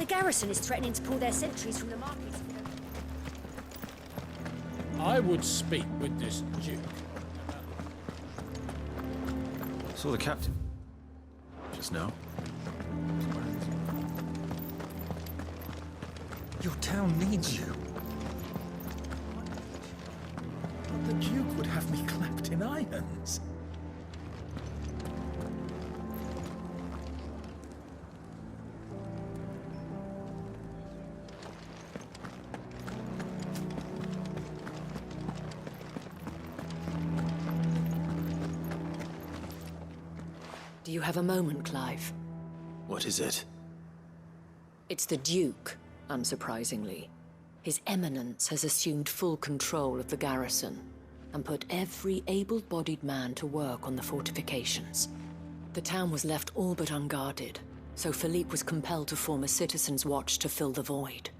The garrison is threatening to pull their sentries from the markets. I would speak with this Duke. Saw the captain. Just now. Your town needs you. But the Duke would have me clapped in irons. Do you have a moment, Clive? What is it? It's the Duke, unsurprisingly. His Eminence has assumed full control of the garrison and put every able-bodied man to work on the fortifications. The town was left all but unguarded, so Philippe was compelled to form a citizens' watch to fill the void.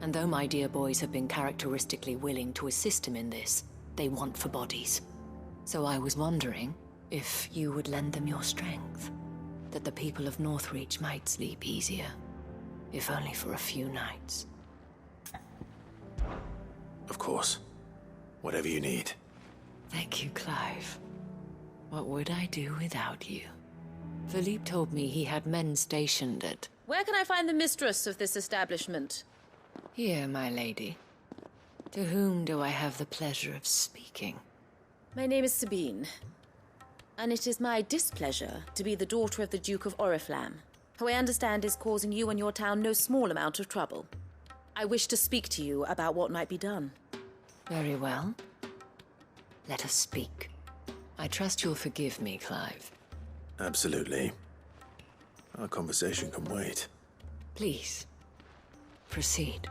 And though my dear boys have been characteristically willing to assist him in this, they want for bodies. So I was wondering if you would lend them your strength, that the people of Northreach might sleep easier, if only for a few nights. Of course. Whatever you need. Thank you, Clive. What would I do without you? Philippe told me he had men stationed at... Where can I find the mistress of this establishment? Here, my lady. To whom do I have the pleasure of speaking? My name is Sabine, and it is my displeasure to be the daughter of the Duke of Oriflamme, who I understand is causing you and your town no small amount of trouble. I wish to speak to you about what might be done. Very well. Let us speak. I trust you'll forgive me, Clive. Absolutely. Our conversation can wait. Please, proceed.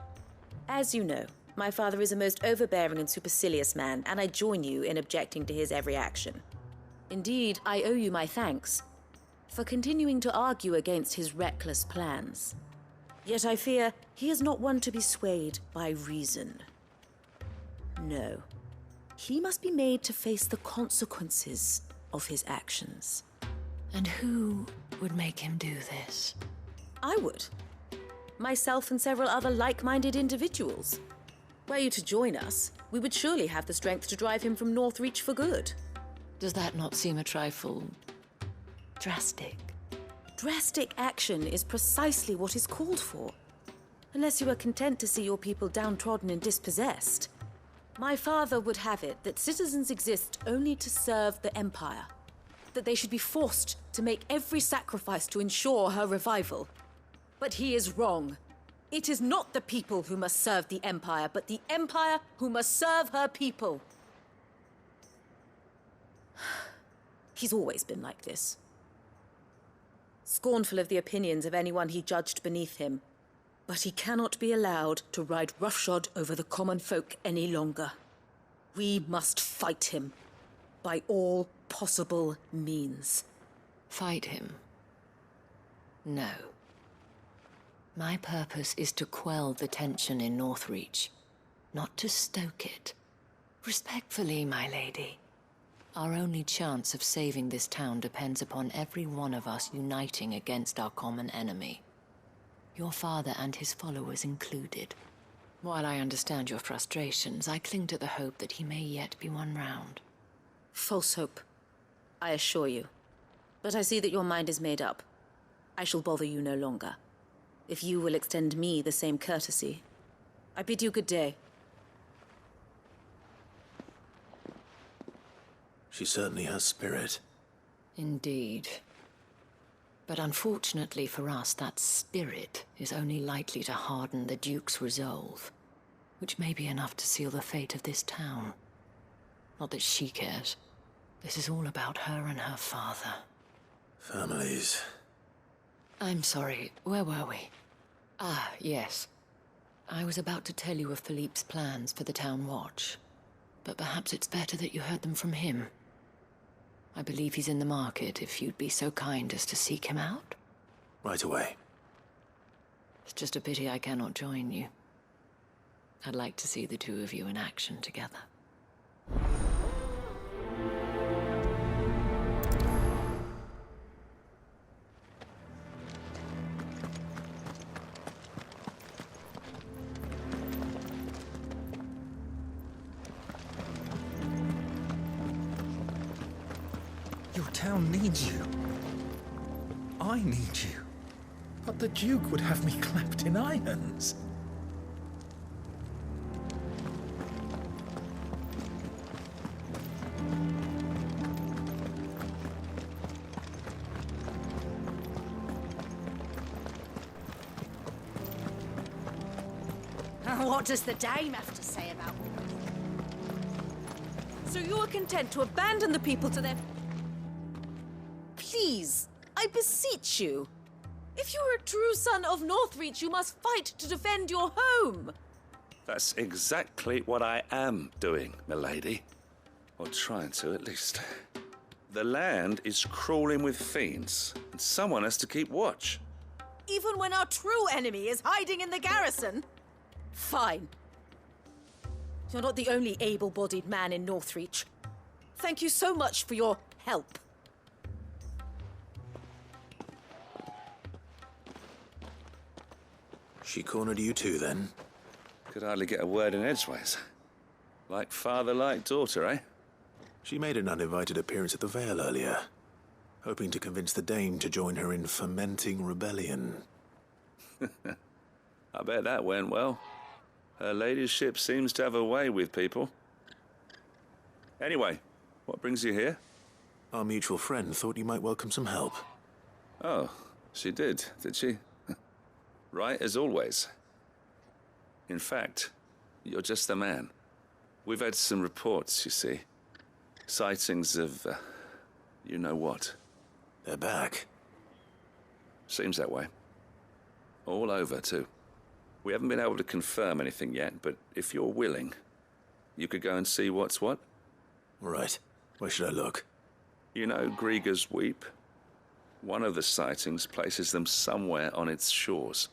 As you know, my father is a most overbearing and supercilious man, and I join you in objecting to his every action. Indeed, I owe you my thanks for continuing to argue against his reckless plans. Yet I fear he is not one to be swayed by reason. No. He must be made to face the consequences of his actions. And who would make him do this? I would. Myself and several other like-minded individuals. Were you to join us, we would surely have the strength to drive him from Northreach for good. Does that not seem a trifle... drastic? Drastic action is precisely what is called for. Unless you are content to see your people downtrodden and dispossessed. My father would have it that citizens exist only to serve the Empire. That they should be forced to make every sacrifice to ensure her revival. But he is wrong. It is not the people who must serve the Empire, but the Empire who must serve her people. He's always been like this. Scornful of the opinions of anyone he judged beneath him. But he cannot be allowed to ride roughshod over the common folk any longer. We must fight him by all possible means. Fight him? No. My purpose is to quell the tension in Northreach, not to stoke it. Respectfully, my lady. Our only chance of saving this town depends upon every one of us uniting against our common enemy. Your father and his followers included. While I understand your frustrations, I cling to the hope that he may yet be won round. False hope, I assure you. But I see that your mind is made up. I shall bother you no longer. If you will extend me the same courtesy, I bid you good day. She certainly has spirit. Indeed. But unfortunately for us, that spirit is only likely to harden the Duke's resolve, which may be enough to seal the fate of this town. Not that she cares. This is all about her and her father. Families. I'm sorry, where were we? Ah, yes. I was about to tell you of Philippe's plans for the town watch, but perhaps it's better that you heard them from him. I believe he's in the market, if you'd be so kind as to seek him out. Right away. It's just a pity I cannot join you. I'd like to see the two of you in action together. town needs you. I need you. But the Duke would have me clapped in irons. What does the dame have to say about all this? So you are content to abandon the people to their... Please, I beseech you. If you are a true son of Northreach, you must fight to defend your home. That's exactly what I am doing, milady. Or trying to, at least. The land is crawling with fiends, and someone has to keep watch. Even when our true enemy is hiding in the garrison? Fine. You're not the only able-bodied man in Northreach. Thank you so much for your help. She cornered you too, then? Could hardly get a word in edgeways. Like father, like daughter, eh? She made an uninvited appearance at the Vale earlier, hoping to convince the Dame to join her in fomenting rebellion. I bet that went well. Her ladyship seems to have a way with people. Anyway, what brings you here? Our mutual friend thought you might welcome some help. Oh, she did she? Right as always. In fact, you're just the man. We've had some reports, you see. Sightings of, you know what. They're back. Seems that way. All over, too. We haven't been able to confirm anything yet, but if you're willing, you could go and see what's what. Right. Where should I look? You know Grieger's Weep? One of the sightings places them somewhere on its shores.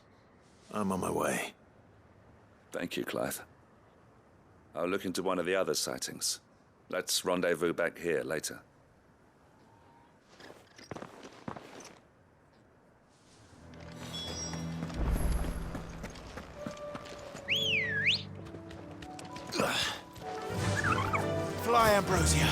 I'm on my way. Thank you, Clive. I'll look into one of the other sightings. Let's rendezvous back here later. Fly, Ambrosia!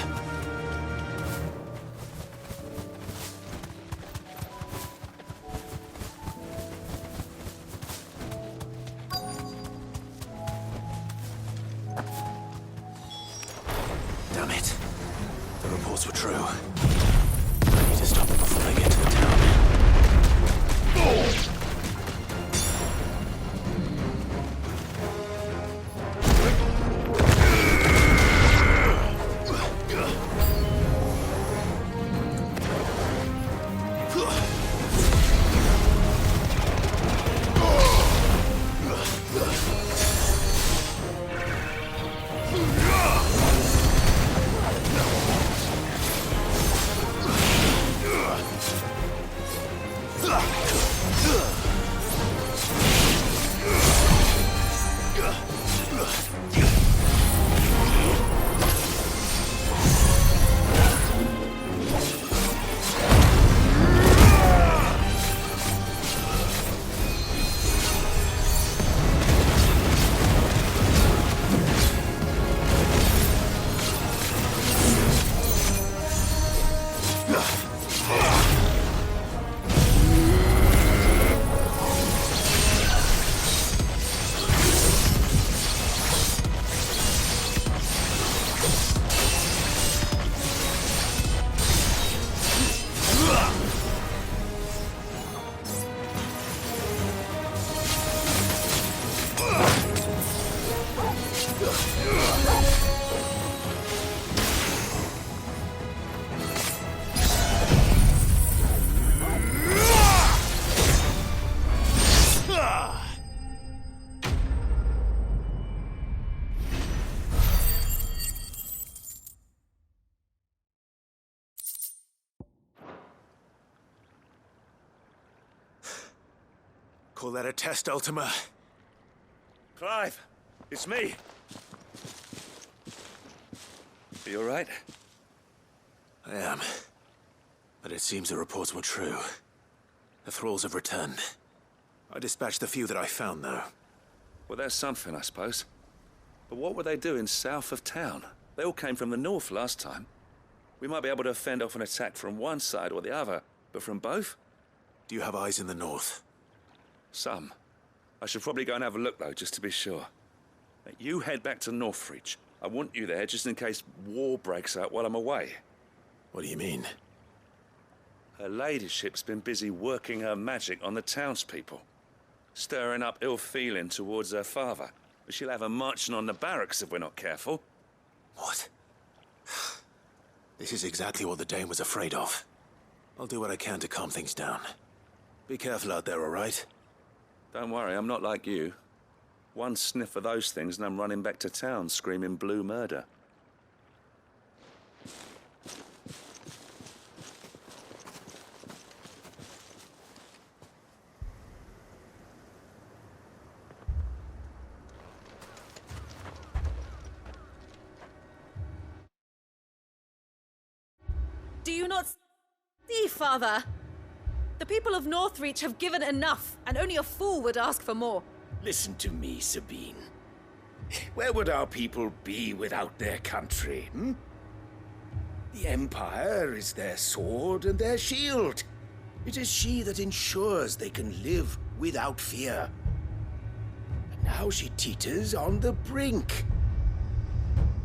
Damn it. The reports were true. I need to stop them before they get to the town. Call that a test, Ultima? Clive, it's me. Are you all right? I am. But it seems the reports were true. The thralls have returned. I dispatched the few that I found, though. Well, that's something, I suppose. But what were they doing south of town? They all came from the north last time. We might be able to fend off an attack from one side or the other, but from both? Do you have eyes in the north? Some. I should probably go and have a look, though, just to be sure. You head back to Northreach. I want you there just in case war breaks out while I'm away. What do you mean? Her ladyship's been busy working her magic on the townspeople, stirring up ill feeling towards her father. But she'll have her marching on the barracks if we're not careful. What? This is exactly what the Dane was afraid of. I'll do what I can to calm things down. Be careful out there, all right? Don't worry, I'm not like you. One sniff of those things and I'm running back to town screaming blue murder. Do you not see, Father? The people of Northreach have given enough, and only a fool would ask for more. Listen to me, Sabine. Where would our people be without their country, hmm? The Empire is their sword and their shield. It is she that ensures they can live without fear. And now she teeters on the brink.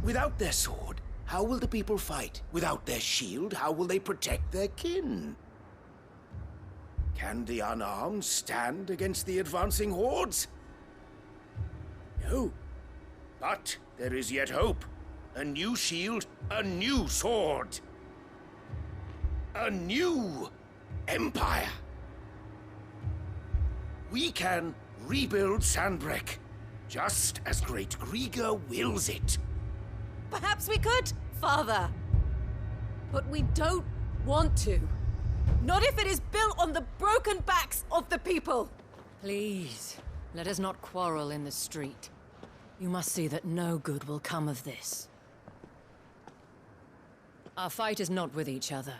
Without their sword, how will the people fight? Without their shield, how will they protect their kin? Can the unarmed stand against the advancing hordes? No. But there is yet hope. A new shield, a new sword. A new empire. We can rebuild Sandbreck, just as Great Grieger wills it. Perhaps we could, Father. But we don't want to. Not if it is built on the broken backs of the people. Please, let us not quarrel in the street. You must see that no good will come of this. Our fight is not with each other,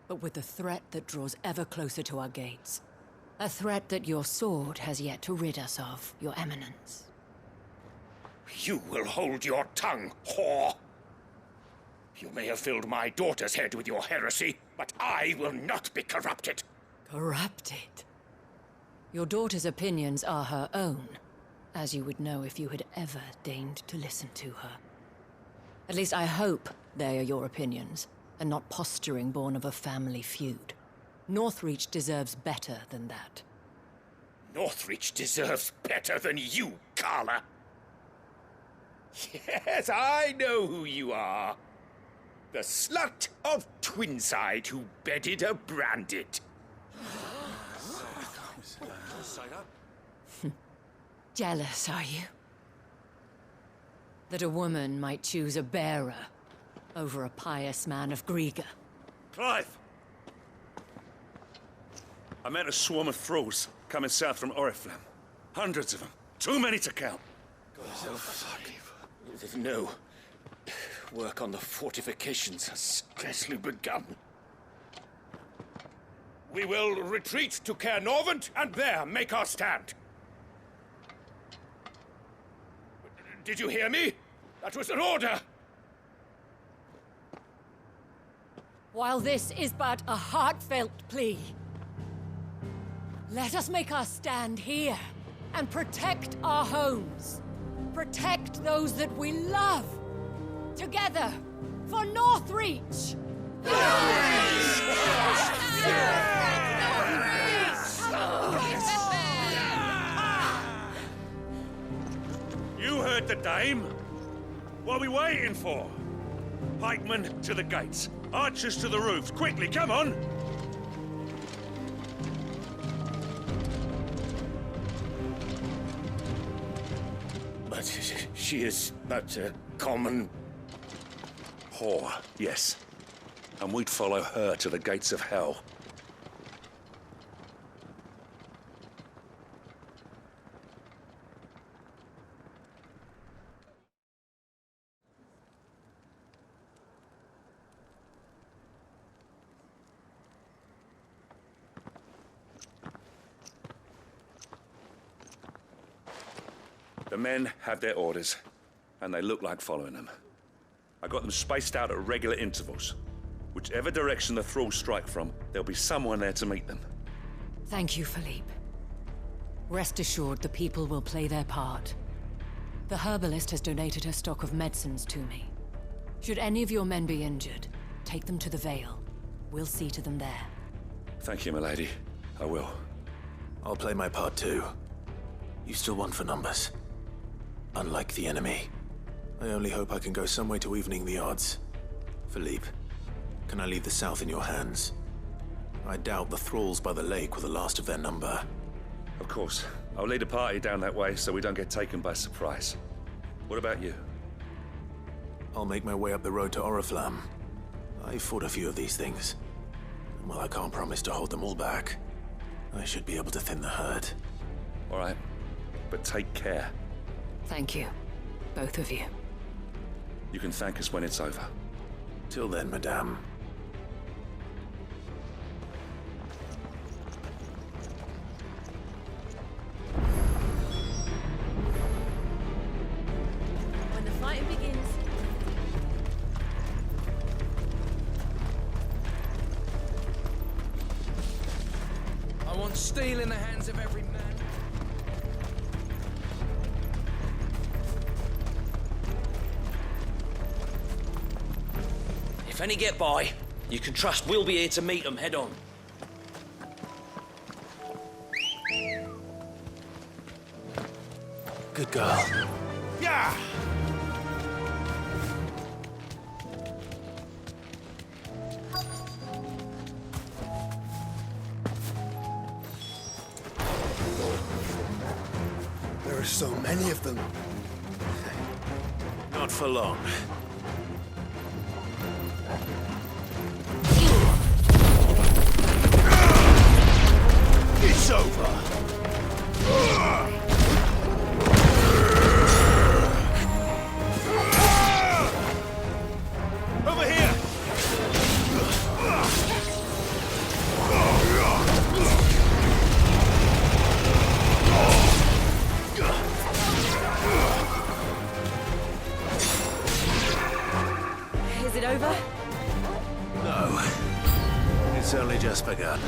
but with the threat that draws ever closer to our gates. A threat that your sword has yet to rid us of, Your Eminence. You will hold your tongue, whore! You may have filled my daughter's head with your heresy, but I will not be corrupted. Corrupted? Your daughter's opinions are her own, as you would know if you had ever deigned to listen to her. At least I hope they are your opinions, and not posturing born of a family feud. Northreach deserves better than that. Northreach deserves better than you, Carla. Yes, I know who you are. The slut of Twinside who bedded a Branded. Jealous, are you? That a woman might choose a bearer over a pious man of Grieger. Clive! I met a swarm of thralls coming south from Oriflamme. Hundreds of them. Too many to count. Oh, fuck. No. Work on the fortifications has scarcely begun. We will retreat to Caer Norvent and there make our stand. Did you hear me? That was an order! While this is but a heartfelt plea, let us make our stand here and protect our homes. Protect those that we love. Together, for Northreach! You heard the dame. What are we waiting for? Pikemen to the gates. Archers to the roofs. Quickly, come on! But she is but a common... Whore, yes. And we'd follow her to the gates of hell. The men have their orders, and they look like following them. I got them spaced out at regular intervals. Whichever direction the thralls strike from, there'll be someone there to meet them. Thank you, Philippe. Rest assured, the people will play their part. The herbalist has donated her stock of medicines to me. Should any of your men be injured, take them to the Vale. We'll see to them there. Thank you, milady. I will. I'll play my part too. You still want for numbers. Unlike the enemy. I only hope I can go some way to evening the odds. Philippe, can I leave the south in your hands? I doubt the thralls by the lake were the last of their number. Of course. I'll lead a party down that way so we don't get taken by surprise. What about you? I'll make my way up the road to Oriflamme. I fought a few of these things. And while I can't promise to hold them all back, I should be able to thin the herd. All right. But take care. Thank you. Both of you. You can thank us when it's over. Till then, madame. When the fighting begins... I want steel in the hands of every man. If any get by, you can trust we'll be here to meet them head on. Good girl. Yeah! There are so many of them. Not for long. It's over! Over here! Is it over? No. It's only just begun.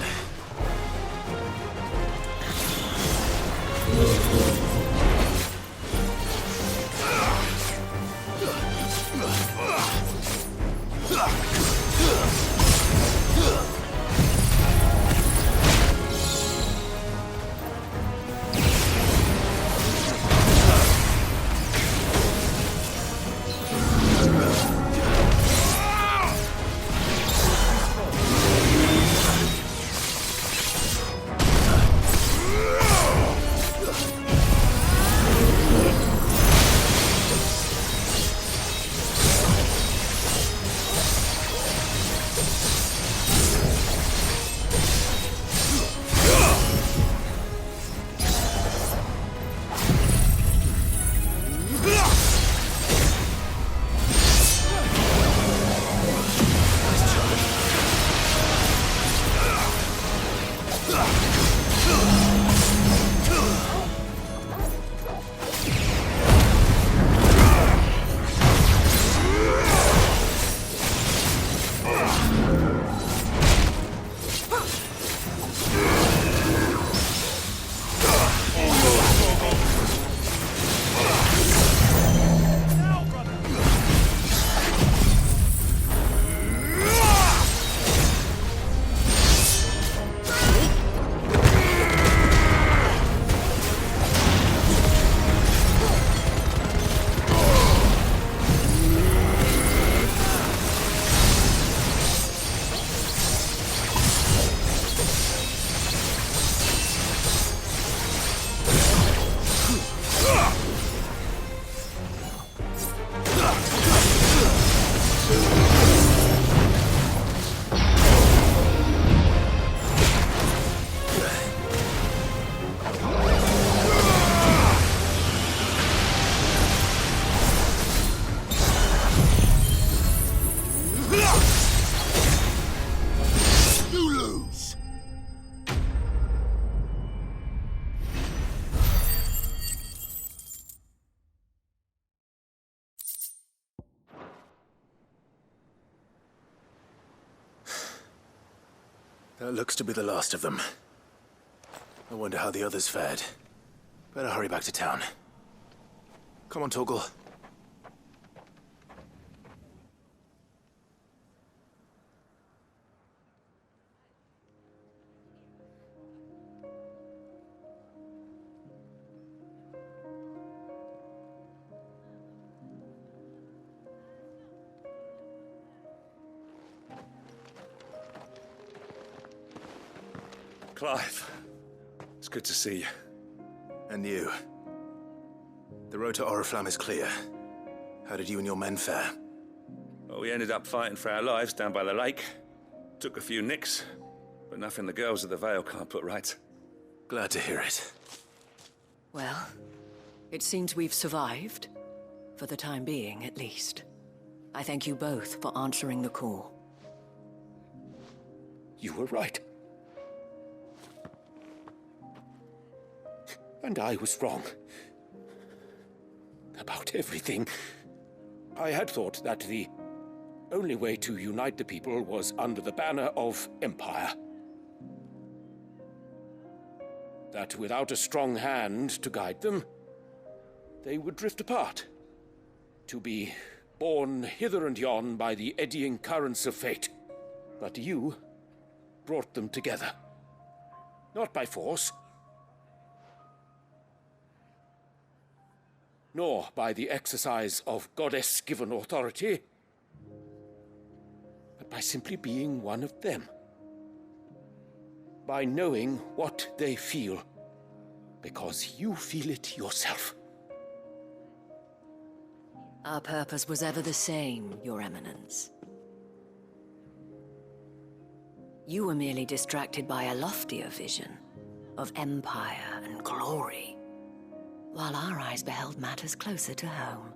That looks to be the last of them. I wonder how the others fared. Better hurry back to town. Come on, Torgal. Clive, it's good to see you. And you. The road to Oriflamme is clear. How did you and your men fare? Well, we ended up fighting for our lives down by the lake. Took a few nicks, but nothing the girls of the Vale can't put right. Glad to hear it. Well, it seems we've survived. For the time being, at least. I thank you both for answering the call. You were right. And I was wrong. About everything. I had thought that the only way to unite the people was under the banner of Empire. That without a strong hand to guide them, they would drift apart. To be borne hither and yon by the eddying currents of fate. But you brought them together. Not by force, nor by the exercise of goddess-given authority, but by simply being one of them. By knowing what they feel, because you feel it yourself. Our purpose was ever the same, Your Eminence. You were merely distracted by a loftier vision of empire and glory, while our eyes beheld matters closer to home.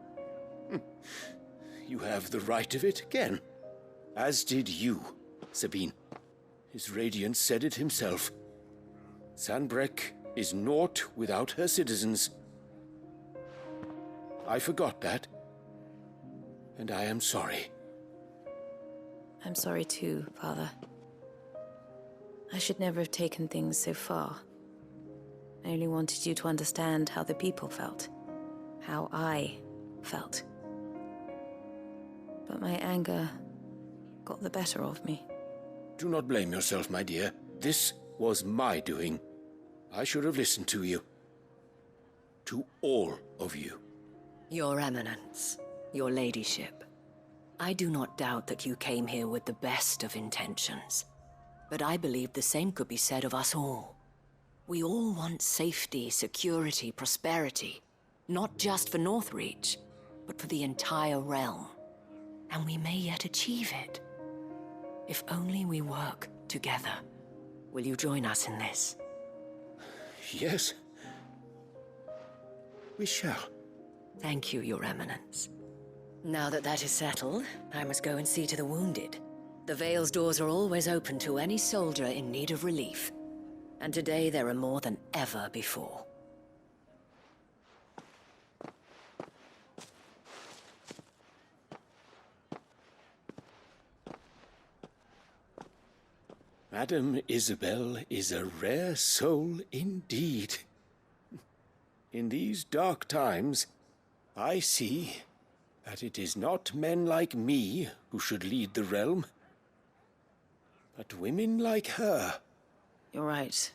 You have the right of it again, as did you, Sabine. His radiance said it himself. Sanbreque is naught without her citizens. I forgot that, and I am sorry. I'm sorry too, Father. I should never have taken things so far. I only wanted you to understand how the people felt. How I felt. But my anger got the better of me. Do not blame yourself, my dear. This was my doing. I should have listened to you. To all of you. Your Eminence, your ladyship, I do not doubt that you came here with the best of intentions. But I believe the same could be said of us all. We all want safety, security, prosperity. Not just for Northreach, but for the entire realm. And we may yet achieve it. If only we work together. Will you join us in this? Yes. We shall. Thank you, Your Eminence. Now that that is settled, I must go and see to the wounded. The Vale's doors are always open to any soldier in need of relief. And today there are more than ever before. Madame Isabel is a rare soul indeed. In these dark times, I see that it is not men like me who should lead the realm, but women like her. You're right.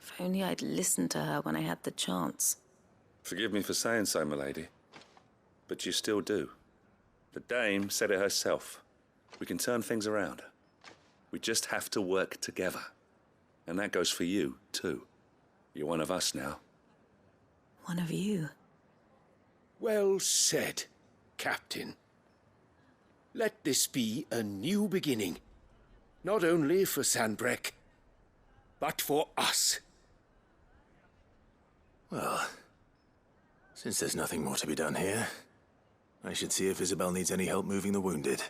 If only I'd listened to her when I had the chance. Forgive me for saying so, milady, but you still do. The Dame said it herself. We can turn things around. We just have to work together. And that goes for you, too. You're one of us now. One of you? Well said, Captain. Let this be a new beginning. Not only for Sanbreque, but for us. Well, since there's nothing more to be done here, I should see if Isabel needs any help moving the wounded.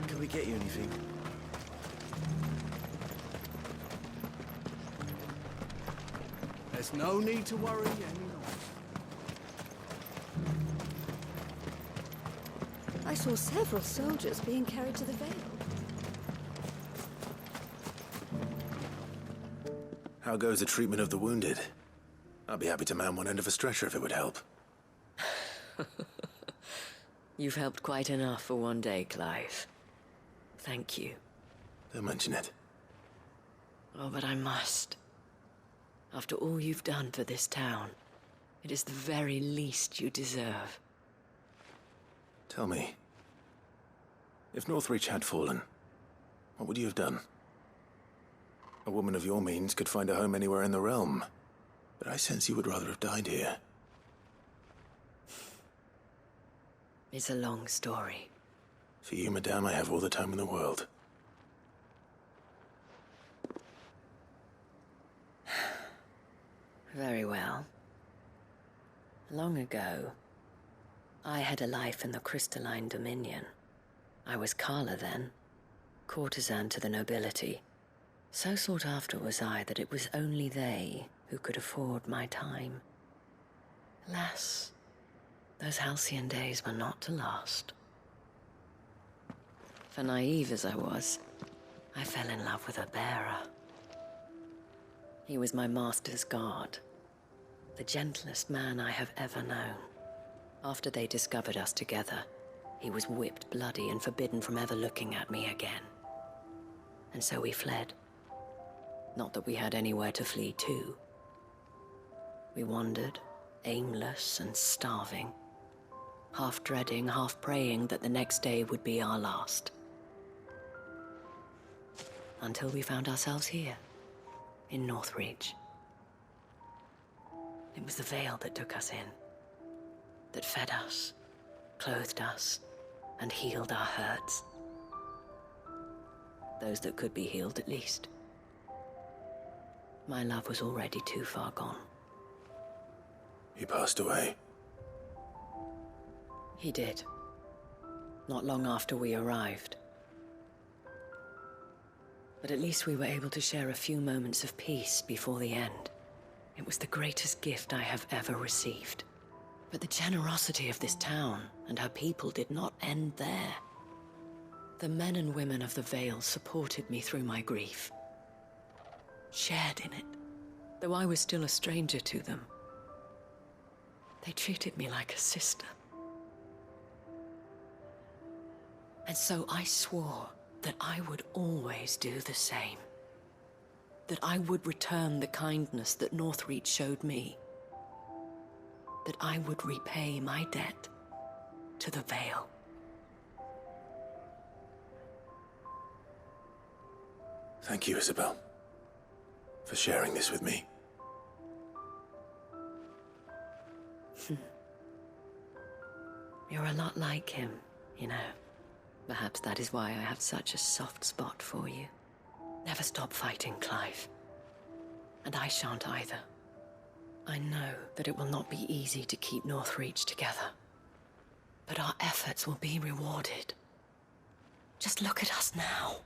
Can we get you anything? There's no need to worry any longer. I saw several soldiers being carried to the Vale. How goes the treatment of the wounded? I'd be happy to man one end of a stretcher if it would help. You've helped quite enough for one day, Clive. Thank you. Don't mention it. Oh, but I must. After all you've done for this town, it is the very least you deserve. Tell me, if Northreach had fallen, what would you have done? A woman of your means could find a home anywhere in the realm, but I sense you would rather have died here. It's a long story. For you, madame, I have all the time in the world. Very well. Long ago, I had a life in the Crystalline Dominion. I was Carla then, courtesan to the nobility. So sought after was I that it was only they who could afford my time. Alas, those halcyon days were not to last. For naive as I was, I fell in love with a bearer. He was my master's guard, the gentlest man I have ever known. After they discovered us together, he was whipped bloody and forbidden from ever looking at me again. And so we fled. Not that we had anywhere to flee to. We wandered, aimless and starving, half dreading, half praying that the next day would be our last. Until we found ourselves here, in Northreach. It was the Vale that took us in, that fed us, clothed us, and healed our hurts. Those that could be healed, at least. My love was already too far gone. He passed away. He did. Not long after we arrived. But at least we were able to share a few moments of peace before the end. It was the greatest gift I have ever received. But the generosity of this town and her people did not end there. The men and women of the Vale supported me through my grief. Shared in it, though I was still a stranger to them. They treated me like a sister. And so I swore that I would always do the same. that I would return the kindness that Northreach showed me. That I would repay my debt to the Vale. Thank you, Isabel, for sharing this with me. You're a lot like him, you know. Perhaps that is why I have such a soft spot for you. Never stop fighting, Clive. And I shan't either. I know that it will not be easy to keep Northreach together. But our efforts will be rewarded. Just look at us now.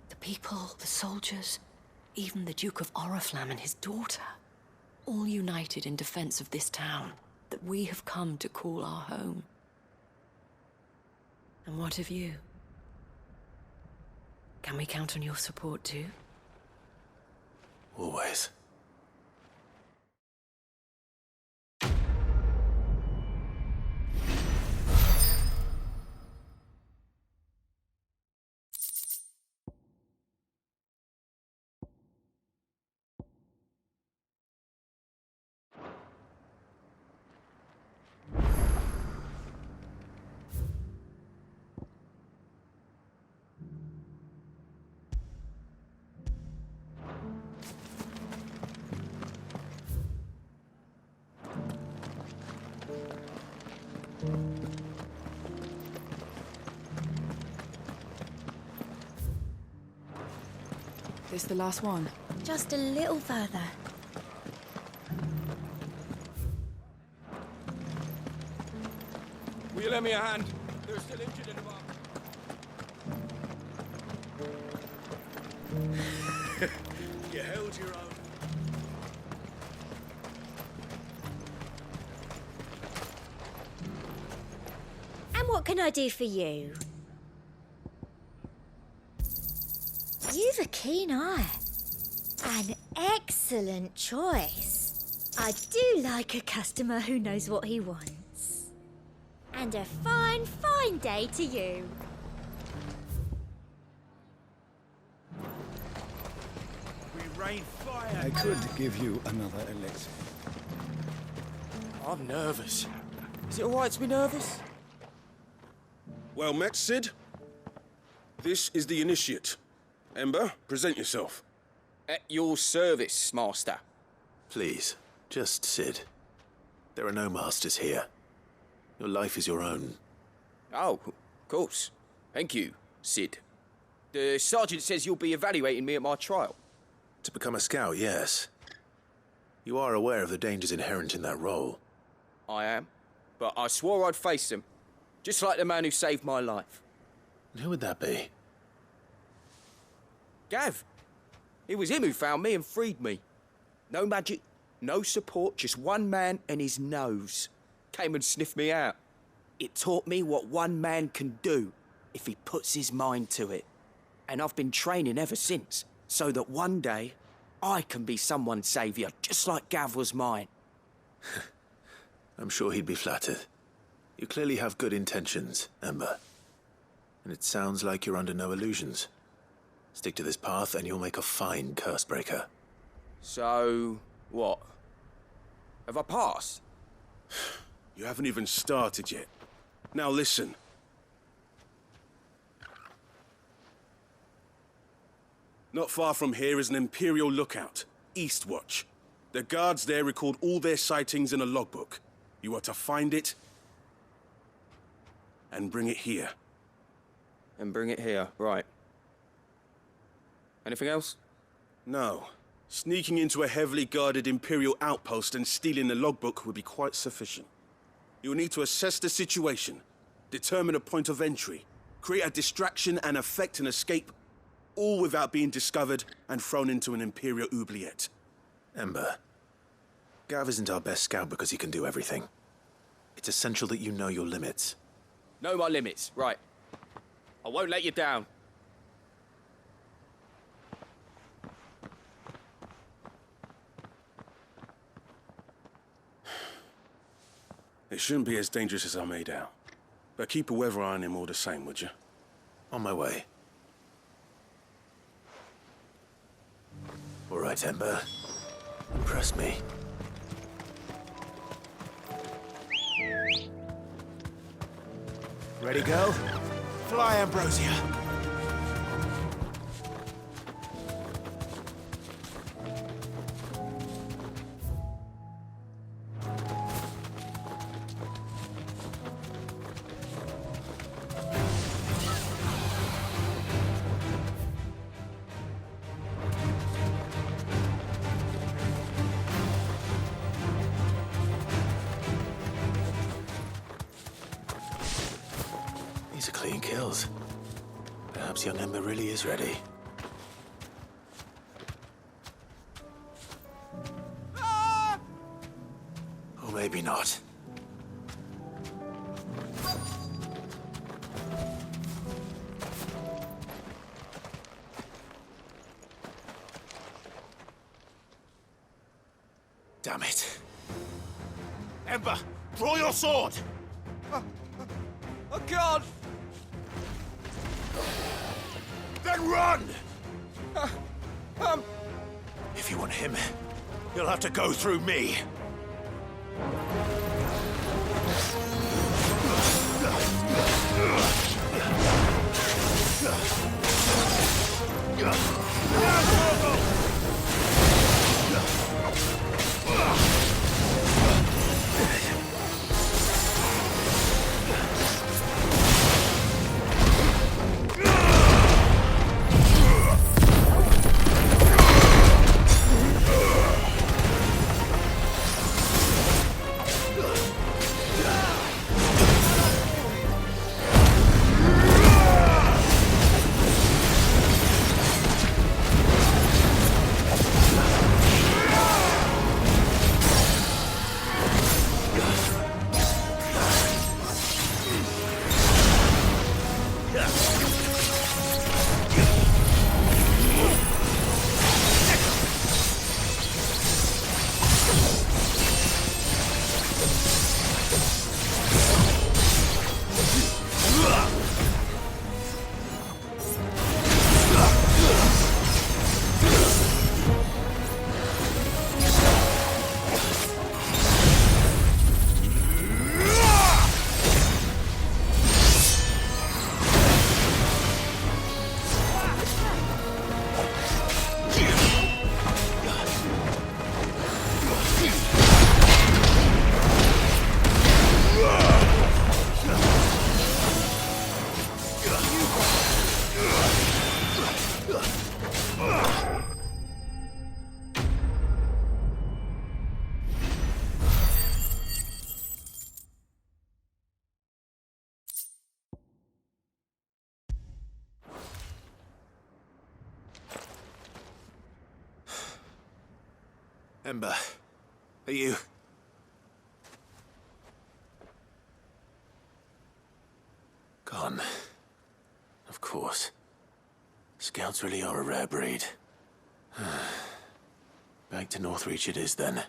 The people, the soldiers, even the Duke of Oriflamme and his daughter, all united in defense of this town that we have come to call our home. And what of you? Can we count on your support too? Always. This the last one? Just a little further. Will you lend me a hand? They're still injured in the bar. You held your own. And what can I do for you? You've a keen eye. An excellent choice. I do like a customer who knows what he wants. And a fine, fine day to you. We rain fire. I could give you another elixir. I'm nervous. Is it all right to be nervous? Well met, Sid. This is the initiate. Ember, present yourself. At your service, Master. Please, just Sid. There are no masters here. Your life is your own. Oh, of course. Thank you, Sid. The sergeant says you'll be evaluating me at my trial. To become a scout, yes. You are aware of the dangers inherent in that role. I am. But I swore I'd face them. Just like the man who saved my life. And who would that be? Gav. It was him who found me and freed me. No magic, no support, just one man and his nose. Came and sniffed me out. It taught me what one man can do if he puts his mind to it. And I've been training ever since, so that one day I can be someone's saviour, just like Gav was mine. I'm sure he'd be flattered. You clearly have good intentions, Ember. And it sounds like you're under no illusions. Stick to this path and you'll make a fine cursebreaker. So, what? Have I passed? You haven't even started yet. Now listen. Not far from here is an Imperial lookout, Eastwatch. The guards there record all their sightings in a logbook. You are to find it and bring it here. And bring it here, right. Anything else? No. Sneaking into a heavily guarded Imperial outpost and stealing the logbook would be quite sufficient. You'll need to assess the situation, determine a point of entry, create a distraction and effect an escape, all without being discovered and thrown into an Imperial oubliette. Ember, Gav isn't our best scout because he can do everything. It's essential that you know your limits. Know my limits, right. I won't let you down. It shouldn't be as dangerous as I made out. But keep a weather eye on him all the same, would you? On my way. All right, Ember. Impress me. Ready, go? Fly, Ambrosia. These are clean kills. Perhaps young Ember really is ready. Or maybe not. Damn it. Ember, draw your sword! I can't! Then run! If you want him, You'll have to go through me. Ember, are you... Gone. Of course. Scouts really are a rare breed. Back to Northreach it is, then.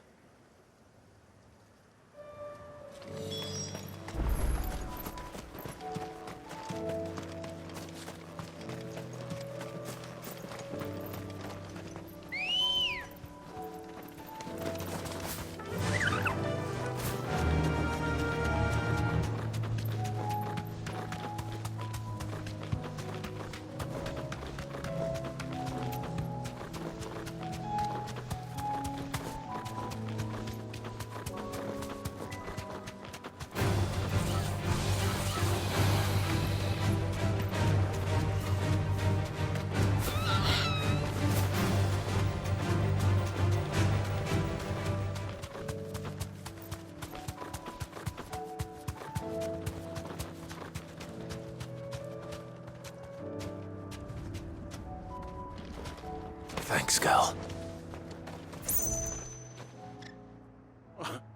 Thanks, Gal.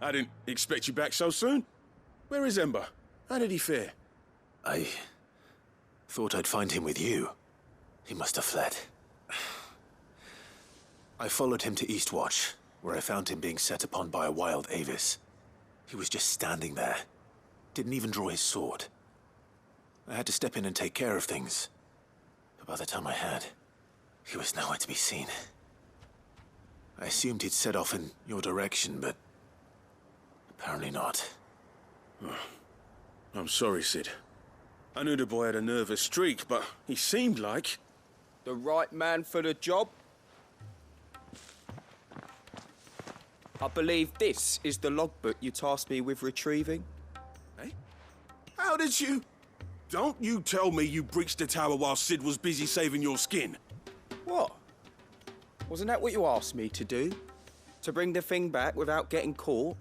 I didn't expect you back so soon. Where is Ember? How did he fare? I thought I'd find him with you. He must have fled. I followed him to Eastwatch, where I found him being set upon by a wild Avis. He was just standing there. Didn't even draw his sword. I had to step in and take care of things. But by the time I had, he was nowhere to be seen. I assumed he'd set off in your direction, but apparently not. I'm sorry, Sid. I knew the boy had a nervous streak, but he seemed like... The right man for the job? I believe this is the logbook you tasked me with retrieving. Eh? How did you... Don't you tell me you breached the tower while Sid was busy saving your skin. What? Wasn't that what you asked me to do? To bring the thing back without getting caught?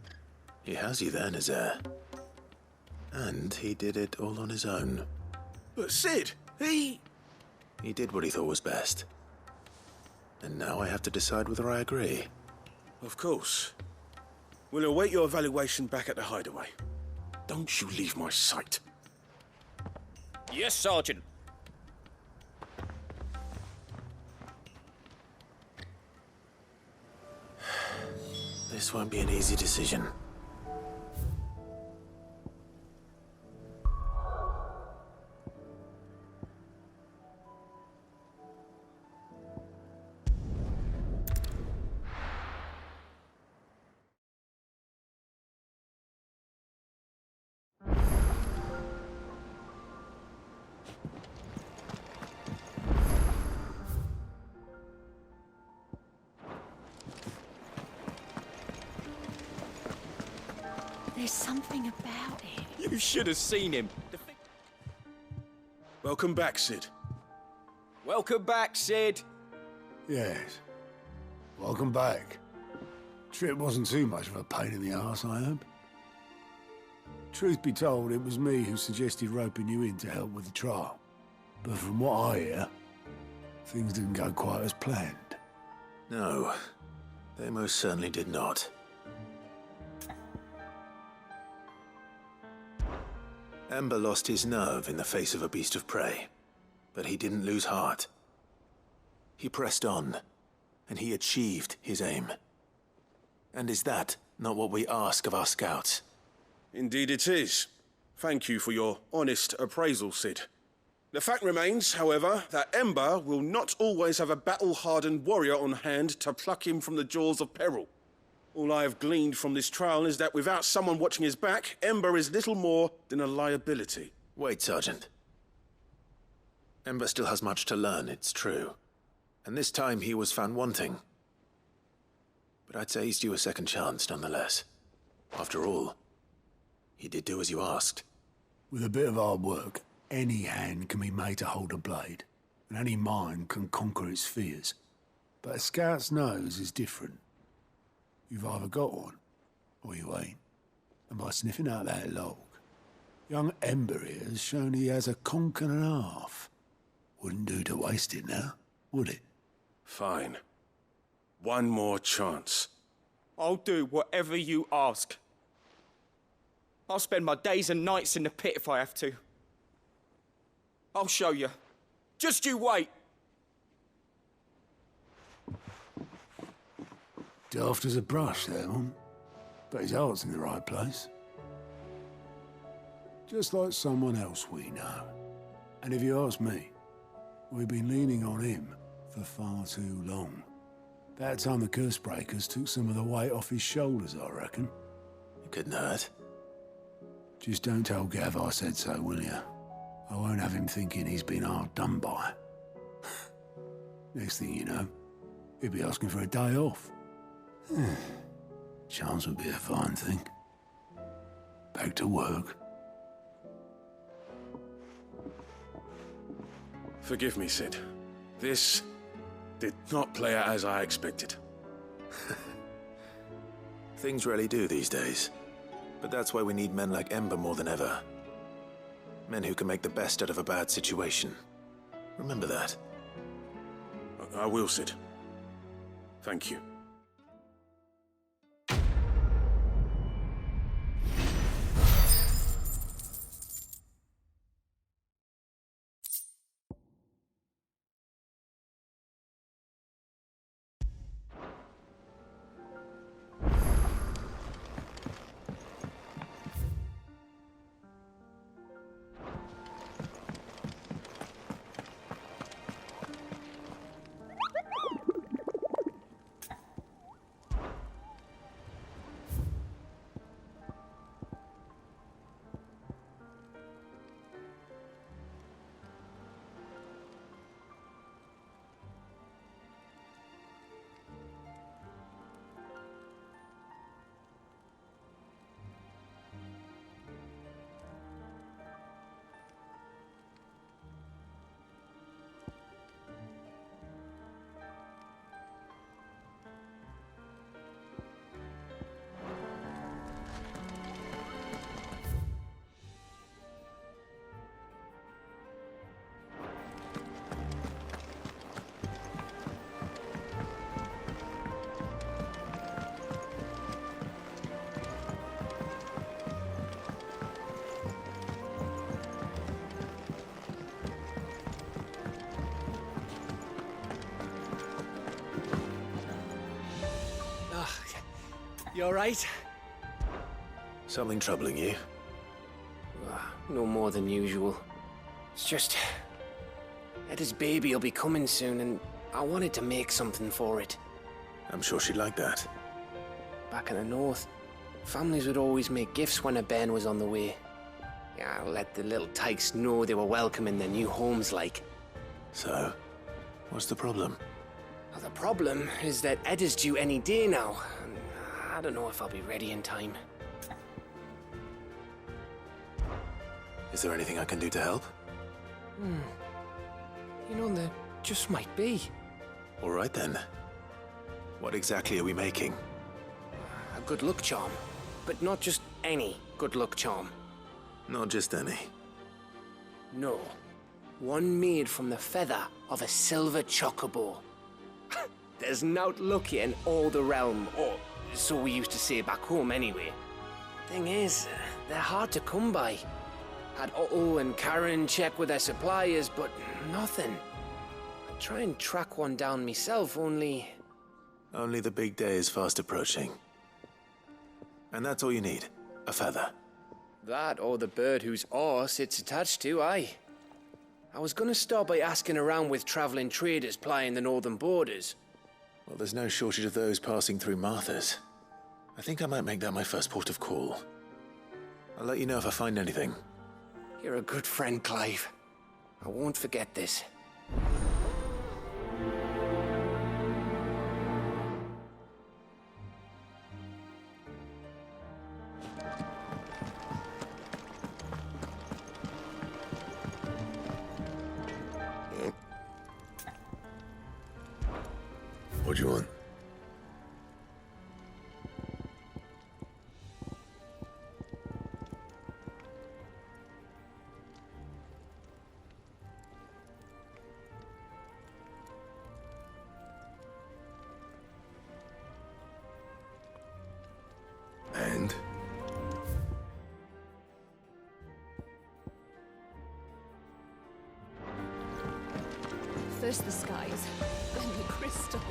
He has you there in his air. And he did it all on his own. But Sid, he did what he thought was best. And now I have to decide whether I agree. Of course. We'll await your evaluation back at the hideaway. Don't you leave my sight. Yes, Sergeant. This won't be an easy decision. There's something about it. You should have seen him. Welcome back, Sid. Welcome back, Sid. Yes. Welcome back. Trip wasn't too much of a pain in the arse, I hope. Truth be told, it was me who suggested roping you in to help with the trial. But from what I hear, things didn't go quite as planned. No, they most certainly did not. Ember lost his nerve in the face of a beast of prey, but he didn't lose heart. He pressed on, and he achieved his aim. And is that not what we ask of our scouts? Indeed it is. Thank you for your honest appraisal, Sid. The fact remains, however, that Ember will not always have a battle-hardened warrior on hand to pluck him from the jaws of peril. All I have gleaned from this trial is that without someone watching his back, Ember is little more than a liability. Wait, Sergeant. Ember still has much to learn, it's true. And this time he was found wanting. But I'd say he's due a second chance, nonetheless. After all, he did do as you asked. With a bit of hard work, any hand can be made to hold a blade, and any mind can conquer its fears. But a scout's nose is different. You've either got one, or you ain't. And by sniffing out that log, young Ember here has shown he has a conch and a half. Wouldn't do to waste it now, would it? Fine. One more chance. I'll do whatever you ask. I'll spend my days and nights in the pit if I have to. I'll show you. Just you wait. Daft as a brush, that one. But his heart's in the right place. Just like someone else we know. And if you ask me, we've been leaning on him for far too long. That time the curse breakers took some of the weight off his shoulders, I reckon. It couldn't hurt. Just don't tell Gav I said so, will you? I won't have him thinking he's been hard done by. Next thing you know, he'll be asking for a day off. Chance would be a fine thing. Back to work. Forgive me, Sid. This did not play out as I expected. Things rarely do these days. But that's why we need men like Ember more than ever. Men who can make the best out of a bad situation. Remember that. I will, Sid. Thank you. You alright? Something troubling you? No more than usual. It's just... Eda's baby will be coming soon, and I wanted to make something for it. I'm sure she'd like that. Back in the north, families would always make gifts when a bairn was on the way. Yeah, let the little tykes know they were welcome in their new homes, like. So, what's the problem? Well, the problem is that Eda's due any day now, and I don't know if I'll be ready in time. Is there anything I can do to help? You know, there just might be. All right then. What exactly are we making? A good luck charm. But not just any good luck charm. Not just any. No. One made from the feather of a silver chocobo. There's naught lucky in all the realm, or so we used to say back home anyway. Thing is, they're hard to come by. Had Otto and Karen check with their suppliers, but nothing. I try and track one down myself, only... Only the big day is fast approaching. And that's all you need, a feather. That or the bird whose horse it's attached to, aye. I was gonna start by asking around with traveling traders plying the northern borders. Well, there's no shortage of those passing through Martha's. I think I might make that my first port of call. I'll let you know if I find anything. You're a good friend, Clive. I won't forget this. What do you want? And? First the skies, then the crystal.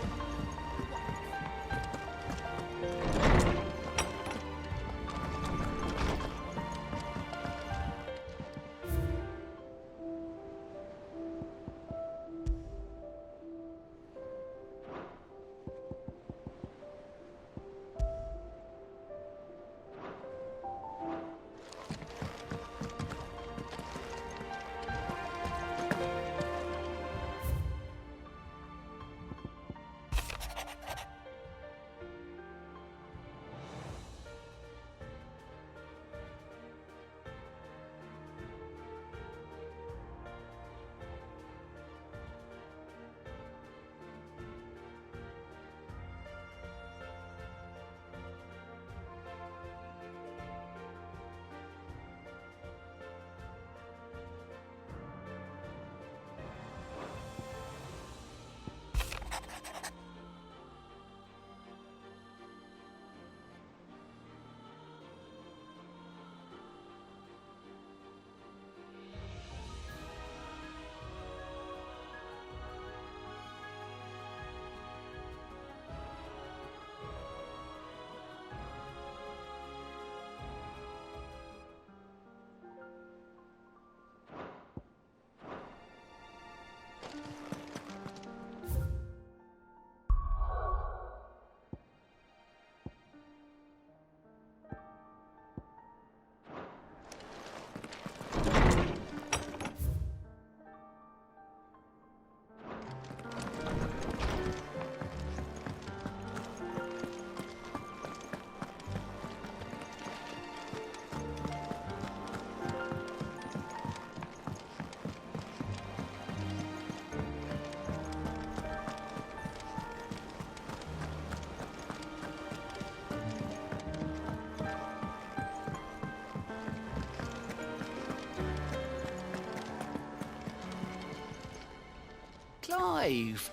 Clive.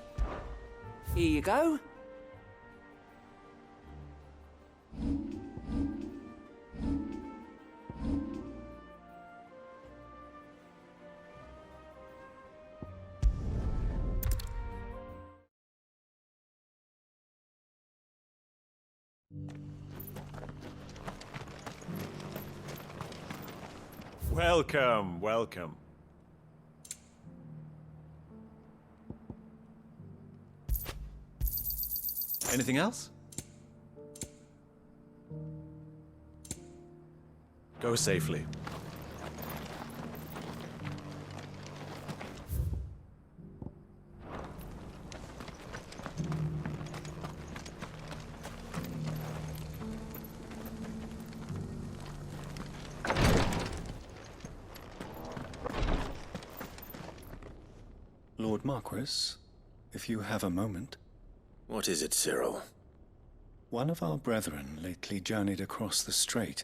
Here you go. Welcome, welcome. Anything else? Go safely. Lord Marquis, if you have a moment. What is it, Cyril? One of our brethren lately journeyed across the strait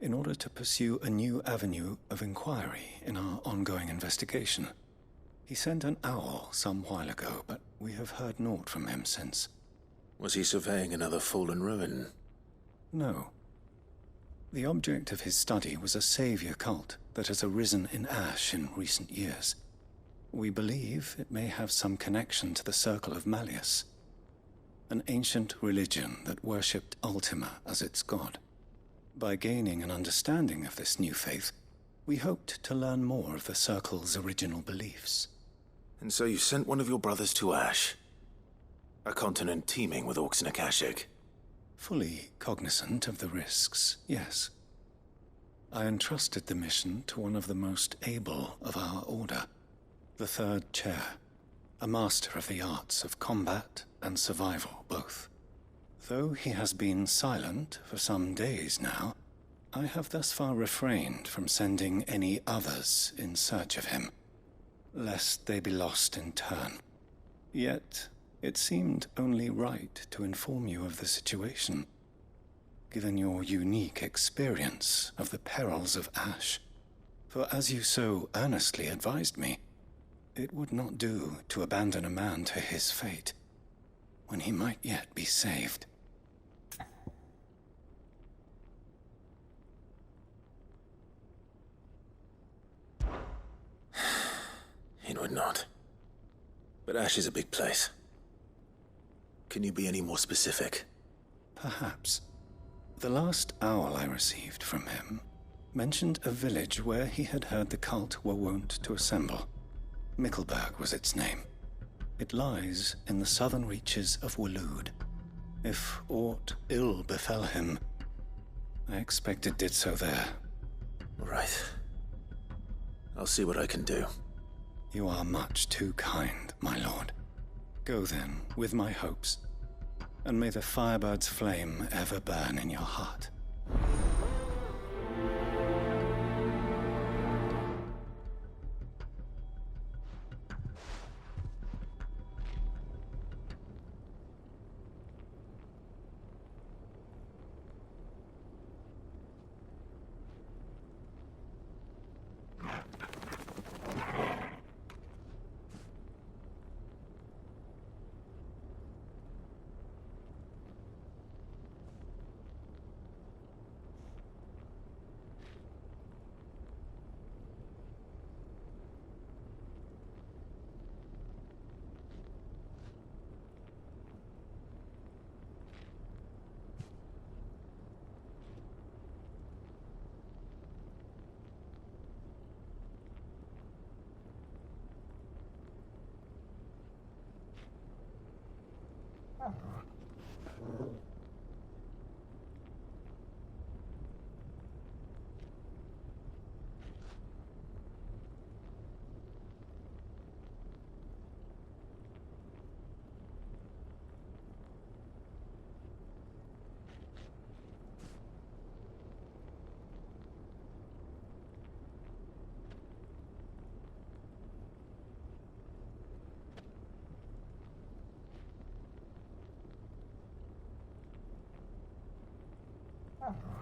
in order to pursue a new avenue of inquiry in our ongoing investigation. He sent an owl some while ago, but we have heard naught from him since. Was he surveying another fallen ruin? No. The object of his study was a savior cult that has arisen in Ash in recent years. We believe it may have some connection to the Circle of Malleus, an ancient religion that worshipped Ultima as its god. By gaining an understanding of this new faith, we hoped to learn more of the Circle's original beliefs. And so you sent one of your brothers to Ash? A continent teeming with orcs and Akashic? Fully cognizant of the risks, yes. I entrusted the mission to one of the most able of our order, the Third Chair, a master of the arts of combat and survival both. Though he has been silent for some days now, I have thus far refrained from sending any others in search of him, lest they be lost in turn. Yet, it seemed only right to inform you of the situation, given your unique experience of the perils of Ash. For as you so earnestly advised me, it would not do to abandon a man to his fate, when he might yet be saved. It would not. But Ash is a big place. Can you be any more specific? Perhaps. The last owl I received from him mentioned a village where he had heard the cult were wont to assemble. Mickleburg was its name. It lies in the southern reaches of Waloed. If aught ill befell him, I expect it did so there. Right. I'll see what I can do. You are much too kind, my lord. Go then, with my hopes, and may the Firebird's flame ever burn in your heart. Oh.